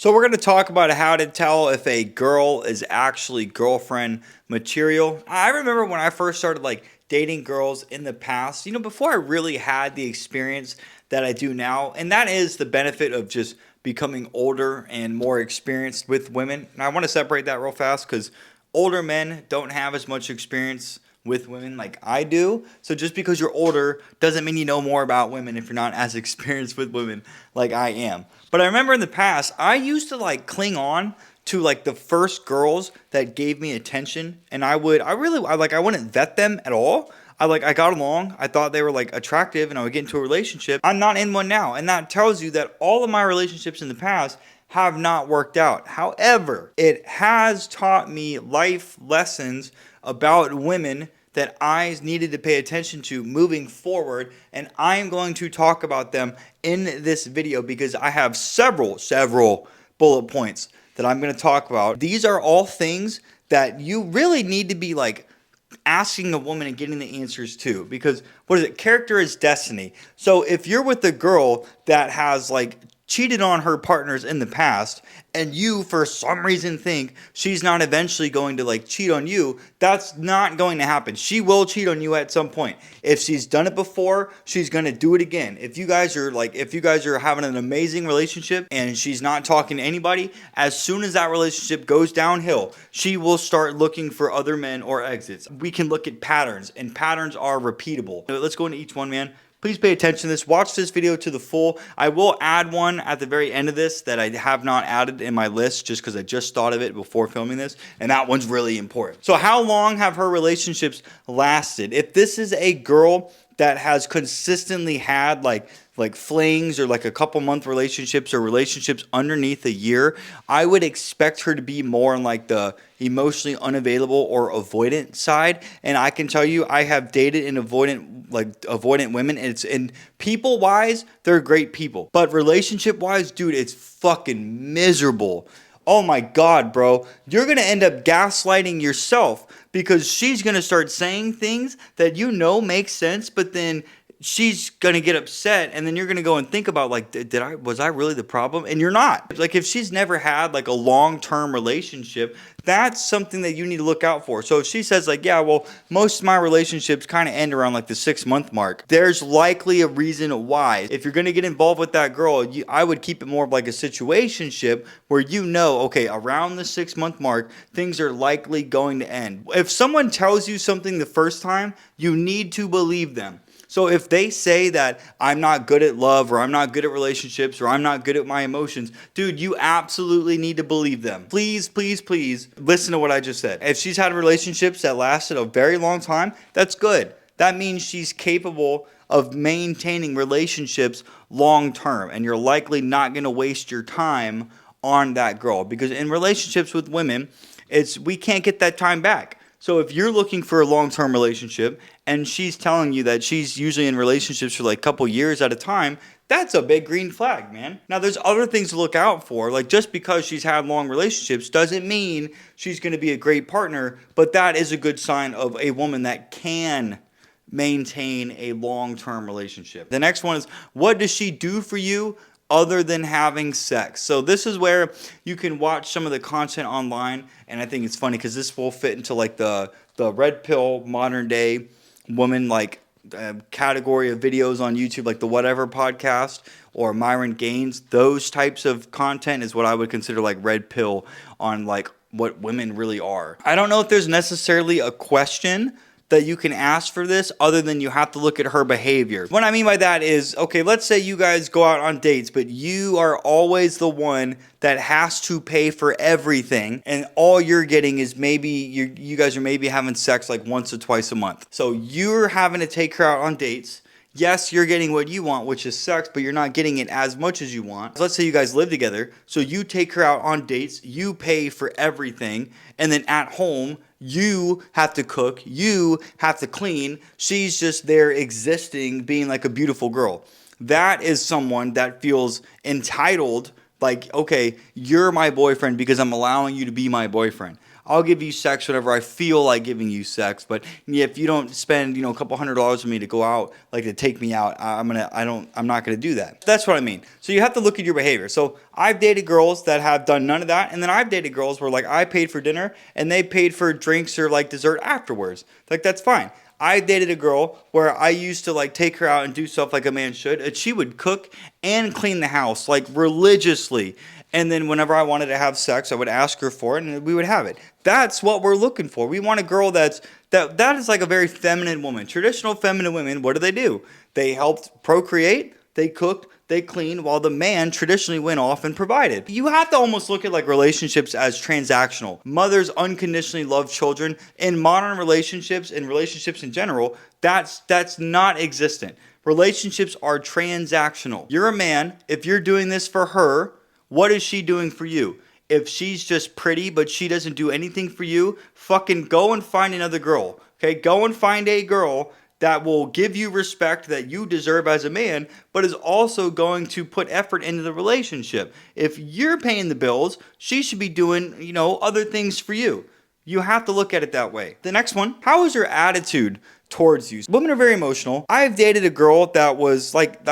So we're going to talk about how to tell if a girl is actually girlfriend material. I remember when I first started dating girls in the past, before I really had the experience that I do now, and that is the benefit of just becoming older and more experienced with women. And I want to separate that real fast cuz older men don't have as much experience with women like I do. So just because you're older doesn't mean you know more about women if you're not as experienced with women like I am. But I remember in the past, I used to cling on to the first girls that gave me attention, and I wouldn't vet them at all. I got along. I thought they were attractive, and I would get into a relationship. I'm not in one now, and that tells you that all of my relationships in the past have not worked out. However, it has taught me life lessons about women that I needed to pay attention to moving forward, and I'm going to talk about them in this video because I have several bullet points that I'm going to talk about. These are all things that you really need to be asking a woman and getting the answers to, because what is it? Character is destiny. So if you're with a girl that has cheated on her partners in the past, and you for some reason think she's not eventually going to cheat on you, that's not going to happen. She will cheat on you at some point. If she's done it before, she's going to do it again. If you guys are having an amazing relationship and she's not talking to anybody, as soon as that relationship goes downhill, she will start looking for other men or exits. We can look at patterns, and patterns are repeatable. Let's go into each one, man. Please pay attention to this. Watch this video to the full. I will add one at the very end of this that I have not added in my list just because I just thought of it before filming this, and that one's really important. So how long have her relationships lasted? If this is a girl that has consistently had flings or a couple month relationships or relationships underneath a year, I would expect her to be more on the emotionally unavailable or avoidant side. And I can tell you, I have dated in avoidant women, and people wise, they're great people, but relationship wise, dude, it's fucking miserable. Oh my God, bro. You're going to end up gaslighting yourself because she's going to start saying things that make sense, but then she's going to get upset, and then you're going to go and think about was I really the problem? And you're not. If she's never had a long-term relationship, that's something that you need to look out for. So if she says yeah, well, most of my relationships kind of end around the 6-month mark, there's likely a reason why. If you're going to get involved with that girl, I would keep it more of a situationship where okay, around the 6-month mark, things are likely going to end. If someone tells you something the first time, you need to believe them. So if they say that I'm not good at love, or I'm not good at relationships, or I'm not good at my emotions, dude, you absolutely need to believe them. Please, please, please listen to what I just said. If she's had relationships that lasted a very long time, that's good. That means she's capable of maintaining relationships long term, and you're likely not going to waste your time on that girl, because in relationships with women, we can't get that time back. So if you're looking for a long-term relationship and she's telling you that she's usually in relationships for a couple years at a time, that's a big green flag, man. Now, there's other things to look out for. Just because she's had long relationships doesn't mean she's going to be a great partner, but that is a good sign of a woman that can maintain a long-term relationship. The next one is, what does she do for you other than having sex? So this is where you can watch some of the content online, and I think it's funny because this will fit into the red pill modern day woman category of videos on YouTube, the Whatever podcast or Myron Gaines. Those types of content is what I would consider red pill on what women really are. I don't know if there's necessarily a question that you can ask for this other than you have to look at her behavior. What I mean by that is, okay, let's say you guys go out on dates, but you are always the one that has to pay for everything, and all you're getting is maybe you guys are maybe having sex once or twice a month. So you're having to take her out on dates. Yes, you're getting what you want, which is sex, but you're not getting it as much as you want. So let's say you guys live together. So you take her out on dates, you pay for everything, and then at home, you have to cook, you have to clean. She's just there existing, being a beautiful girl. That is someone that feels entitled, okay, you're my boyfriend because I'm allowing you to be my boyfriend. I'll give you sex whenever I feel like giving you sex. But if you don't spend, a couple $100 with me to go out, like to take me out, I'm not gonna do that. That's what I mean. So you have to look at your behavior. So I've dated girls that have done none of that, and then I've dated girls where like I paid for dinner and they paid for drinks or like dessert afterwards. Like that's fine. I dated a girl where I used to like take her out and do stuff like a man should, and she would cook and clean the house like religiously. And then whenever I wanted to have sex, I would ask her for it and we would have it. That's what we're looking for. We want a girl that is like a very feminine woman. Traditional feminine women, what do? They helped procreate, they cooked, they cleaned, while the man traditionally went off and provided. You have to almost look at like relationships as transactional. Mothers unconditionally love children. In modern relationships and relationships in general, that's not existent. Relationships are transactional. You're a man. If you're doing this for her, what is she doing for you? If she's just pretty but she doesn't do anything for you, fucking go and find another girl. Okay, go and find a girl that will give you respect that you deserve as a man, but is also going to put effort into the relationship. If you're paying the bills, she should be doing, other things for you. You have to look at it that way. The next one, how is her attitude towards you? Women are very emotional. I've dated a girl that was like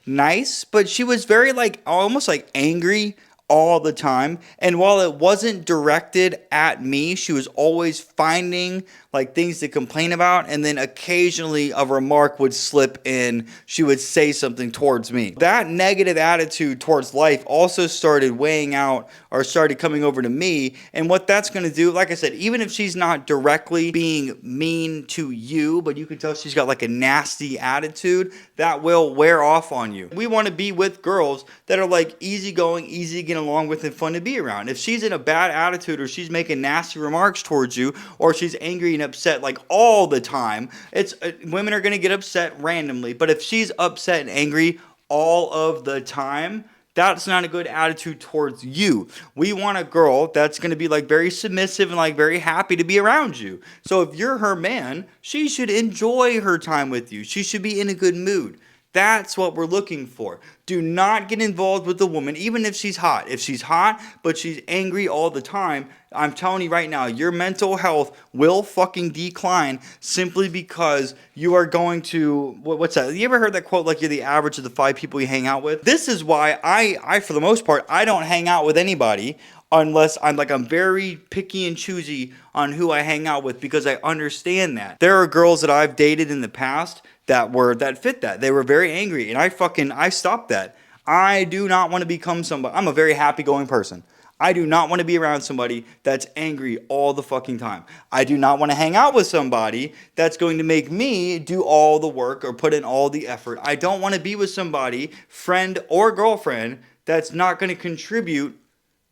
nice, but she was very like almost like angry all the time. And while it wasn't directed at me, she was always finding like things to complain about, and then occasionally a remark would slip in. She would say something towards me. That negative attitude towards life also started weighing out or started coming over to me. And what that's going to do, like I said, even if she's not directly being mean to you, but you can tell she's got like a nasty attitude, that will wear off on you. We want to be with girls that are like easygoing, easy to get along with, and fun to be around. If she's in a bad attitude, or she's making nasty remarks towards you, or she's angry and upset like all the time, women are going to get upset randomly. But if she's upset and angry all of the time, that's not a good attitude towards you. We want a girl that's going to be like very submissive and like very happy to be around you. So if you're her man, she should enjoy her time with you. She should be in a good mood. That's what we're looking for. Do not get involved with a woman, even if she's hot. If she's hot, but she's angry all the time, I'm telling you right now, your mental health will fucking decline simply because you are going to, what's that? You ever heard that quote, like you're the average of the 5 people you hang out with? This is why I for the most part, I don't hang out with anybody unless I'm very picky and choosy on who I hang out with, because I understand that. There are girls that I've dated in the past that fit that. They were very angry, and I stopped that. I do not want to become somebody. I'm a very happy-going person. I do not want to be around somebody that's angry all the fucking time. I do not want to hang out with somebody that's going to make me do all the work or put in all the effort. I don't want to be with somebody, friend or girlfriend, that's not going to contribute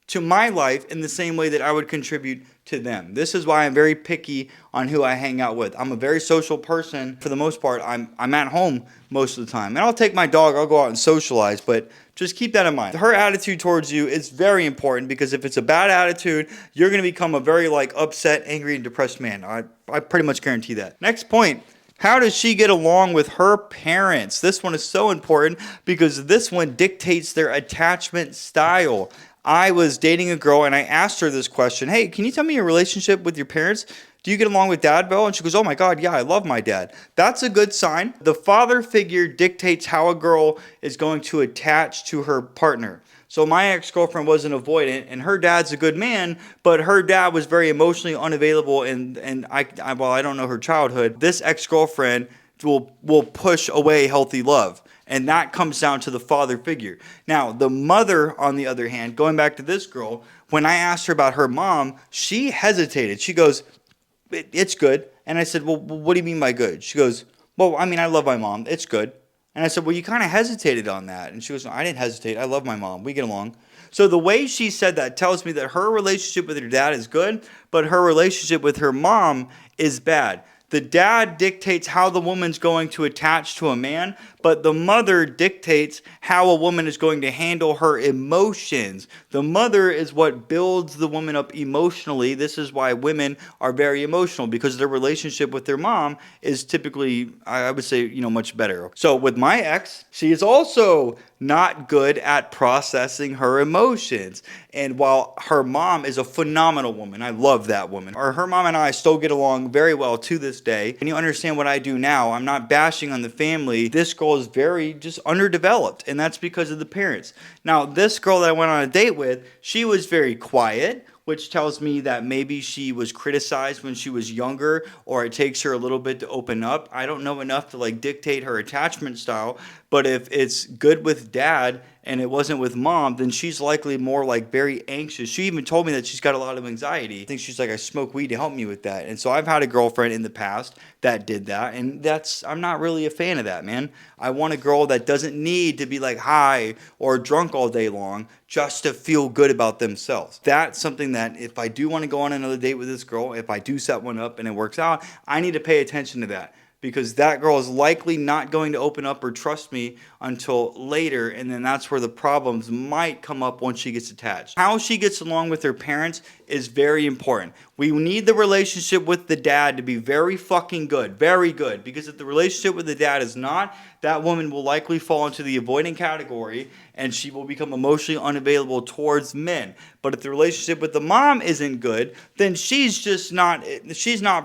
to my life in the same way that I would contribute to them. This is why I'm very picky on who I hang out with. I'm a very social person. For the most part, I'm at home most of the time. And I'll take my dog, I'll go out and socialize, but just keep that in mind. Her attitude towards you is very important, because if it's a bad attitude, you're going to become a very upset, angry, and depressed man. I pretty much guarantee that. Next point. How does she get along with her parents? This one is so important because this one dictates their attachment style. I was dating a girl and I asked her this question. Hey, can you tell me your relationship with your parents? Do you get along with Dad well? And she goes, oh my God, yeah, I love my dad. That's a good sign. The father figure dictates how a girl is going to attach to her partner. So my ex-girlfriend was an avoidant, and her dad's a good man, but her dad was very emotionally unavailable, and I don't know her childhood. This ex-girlfriend will push away healthy love. And that comes down to the father figure. Now, the mother, on the other hand, going back to this girl, when I asked her about her mom, she hesitated. She goes, it's good. And I said, well, what do you mean by good? She goes, well, I mean, I love my mom. It's good. And I said, well, you kind of hesitated on that. And she goes, no, I didn't hesitate. I love my mom. We get along. So the way she said that tells me that her relationship with her dad is good, but her relationship with her mom is bad. The dad dictates how the woman's going to attach to a man, but but the mother dictates how a woman is going to handle her emotions. The mother is what builds the woman up emotionally. This is why women are very emotional, because their relationship with their mom is typically, I would say, much better. So with my ex, she is also not good at processing her emotions. And while her mom is a phenomenal woman, I love that woman, or her mom and I still get along very well to this day. And you understand what I do now. I'm not bashing on the family. This girl is very just underdeveloped, and that's because of the parents. Now, this girl that I went on a date with, she was very quiet, which tells me that maybe she was criticized when she was younger, or it takes her a little bit to open up. I don't know enough to dictate her attachment style, but if it's good with dad and it wasn't with mom, then she's likely more very anxious. She even told me that she's got a lot of anxiety. I think she's like, I smoke weed to help me with that. And so I've had a girlfriend in the past that did that, and I'm not really a fan of that, man. I want a girl that doesn't need to be high or drunk all day long just to feel good about themselves. That's something that if I do want to go on another date with this girl, if I do set one up and it works out, I need to pay attention to that. Because that girl is likely not going to open up or trust me until later, and then that's where the problems might come up once she gets attached. How she gets along with her parents is very important. We need the relationship with the dad to be very fucking good, very good, because if the relationship with the dad is not, that woman will likely fall into the avoiding category, and she will become emotionally unavailable towards men. But if the relationship with the mom isn't good, then she's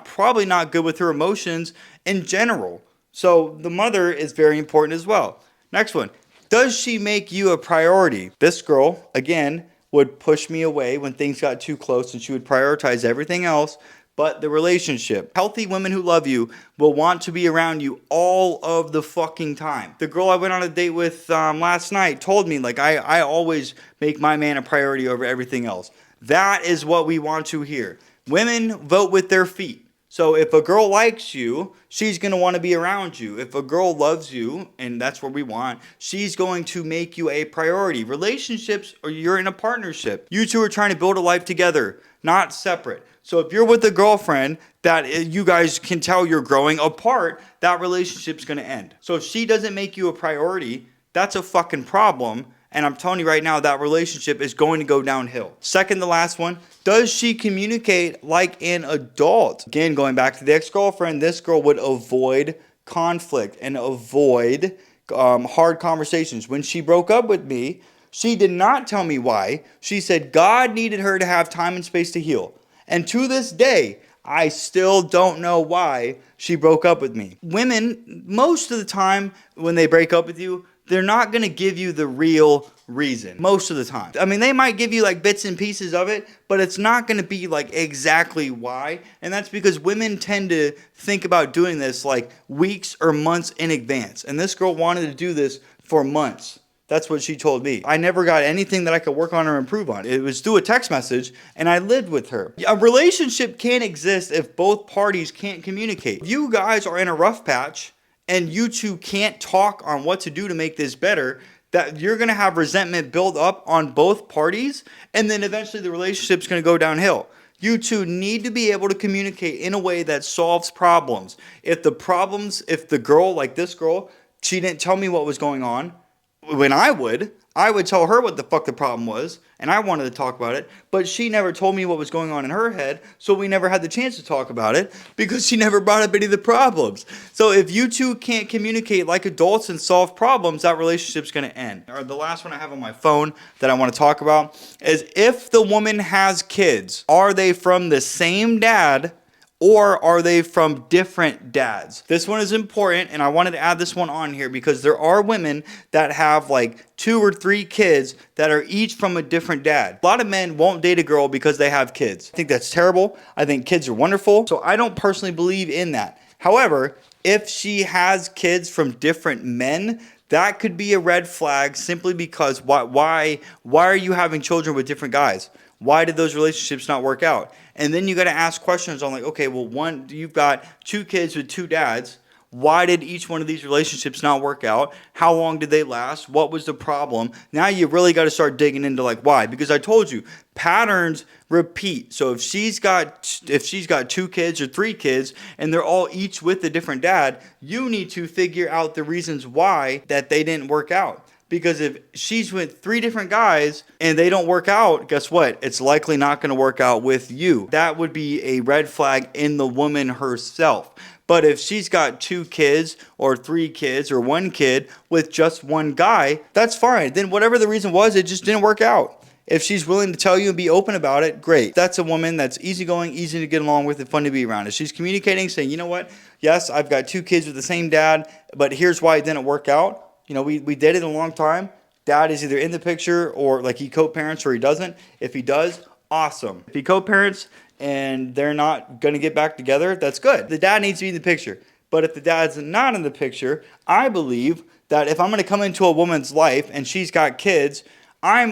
probably not good with her emotions in general. So the mother is very important as well. Next one. Does she make you a priority? This girl, again, would push me away when things got too close, and she would prioritize everything else but the relationship. Healthy women who love you will want to be around you all of the fucking time. The girl I went on a date with last night told me, I always make my man a priority over everything else. That is what we want to hear. Women vote with their feet. So if a girl likes you, she's going to want to be around you. If a girl loves you, and that's what we want, she's going to make you a priority. Relationships, or you're in a partnership. You two are trying to build a life together, not separate. So if you're with a girlfriend that you guys can tell you're growing apart, that relationship's going to end. So if she doesn't make you a priority, that's a fucking problem. And I'm telling you right now, that relationship is going to go downhill. Second to last one, does she communicate like an adult? Again, going back to the ex-girlfriend, this girl would avoid conflict and avoid hard conversations. When she broke up with me, she did not tell me why. She said God needed her to have time and space to heal. And to this day, I still don't know why she broke up with me. Women, most of the time when they break up with you, they're not going to give you the real reason most of the time. I mean, they might give you bits and pieces of it, but it's not going to be exactly why. And that's because women tend to think about doing this weeks or months in advance. And this girl wanted to do this for months. That's what she told me. I never got anything that I could work on or improve on. It was through a text message, and I lived with her. A relationship can't exist if both parties can't communicate. If you guys are in a rough patch, and you two can't talk on what to do to make this better, that you're going to have resentment build up on both parties, and then eventually the relationship's going to go downhill. You two need to be able to communicate in a way that solves problems. If the girl, like this girl, she didn't tell me what was going on, when I would tell her what the fuck the problem was, and I wanted to talk about it, but she never told me what was going on in her head, so we never had the chance to talk about it because she never brought up any of the problems. So if you two can't communicate like adults and solve problems, that relationship's going to end. Or the last one I have on my phone that I want to talk about is, if the woman has kids, are they from the same dad, or are they from different dads? This one is important, and I wanted to add this one on here because there are women that have 2 or 3 kids that are each from a different dad. A lot of men won't date a girl because they have kids. I think that's terrible. I think kids are wonderful. So I don't personally believe in that. However, if she has kids from different men, that could be a red flag, simply because why are you having children with different guys? Why did those relationships not work out? And then you got to ask questions on okay, well, you've got 2 kids with 2 dads. Why did each one of these relationships not work out? How long did they last? What was the problem? Now you really got to start digging into like why, because I told you patterns repeat. So if she's got 2 kids or 3 kids and they're all each with a different dad, you need to figure out the reasons why that they didn't work out. Because if she's with 3 different guys and they don't work out, guess what? It's likely not going to work out with you. That would be a red flag in the woman herself. But if she's got 2 kids or 3 kids or 1 kid with just one guy, that's fine. Then whatever the reason was, it just didn't work out. If she's willing to tell you and be open about it, great. That's a woman that's easygoing, easy to get along with, and fun to be around. If she's communicating, saying, you know what? Yes, I've got 2 kids with the same dad, but here's why it didn't work out. You know, we dated a long time. Dad is either in the picture or like he co-parents or he doesn't. If he does, awesome. If he co-parents and they're not going to get back together, that's good. The dad needs to be in the picture. But if the dad's not in the picture, I believe that if I'm going to come into a woman's life and she's got kids, I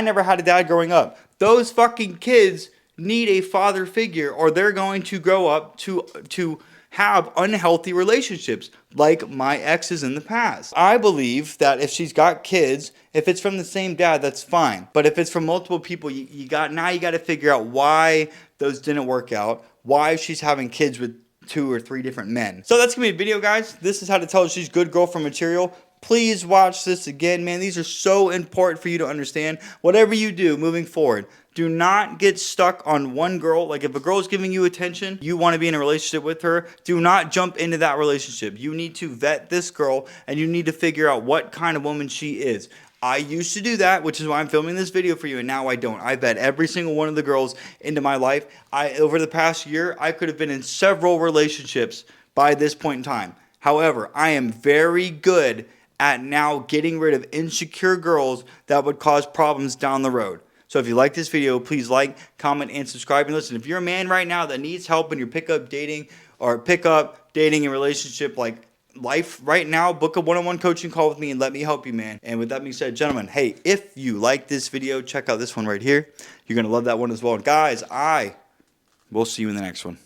never had a dad growing up. Those fucking kids need a father figure or they're going to grow up to have unhealthy relationships like my exes in the past. I believe that if she's got kids, if it's from the same dad, that's fine. But if it's from multiple people, you got to figure out why those didn't work out, why she's having kids with 2 or 3 different men. So that's gonna be a video, guys. This is how to tell she's good girlfriend material. Please watch this again, man. These are so important for you to understand. Whatever you do moving forward, do not get stuck on one girl. Like if a girl is giving you attention, you want to be in a relationship with her, do not jump into that relationship. You need to vet this girl and you need to figure out what kind of woman she is. I used to do that, which is why I'm filming this video for you, and now I don't. I vet every single one of the girls into my life. Over the past year, I could have been in several relationships by this point in time. However, I am very good at now getting rid of insecure girls that would cause problems down the road. So if you like this video, please like, comment, and subscribe. And listen, if you're a man right now that needs help in your pickup dating and relationship like life right now, book a one-on-one coaching call with me and let me help you, man. And with that being said, gentlemen, hey, if you like this video, check out this one right here. You're going to love that one as well. And guys, I will see you in the next one.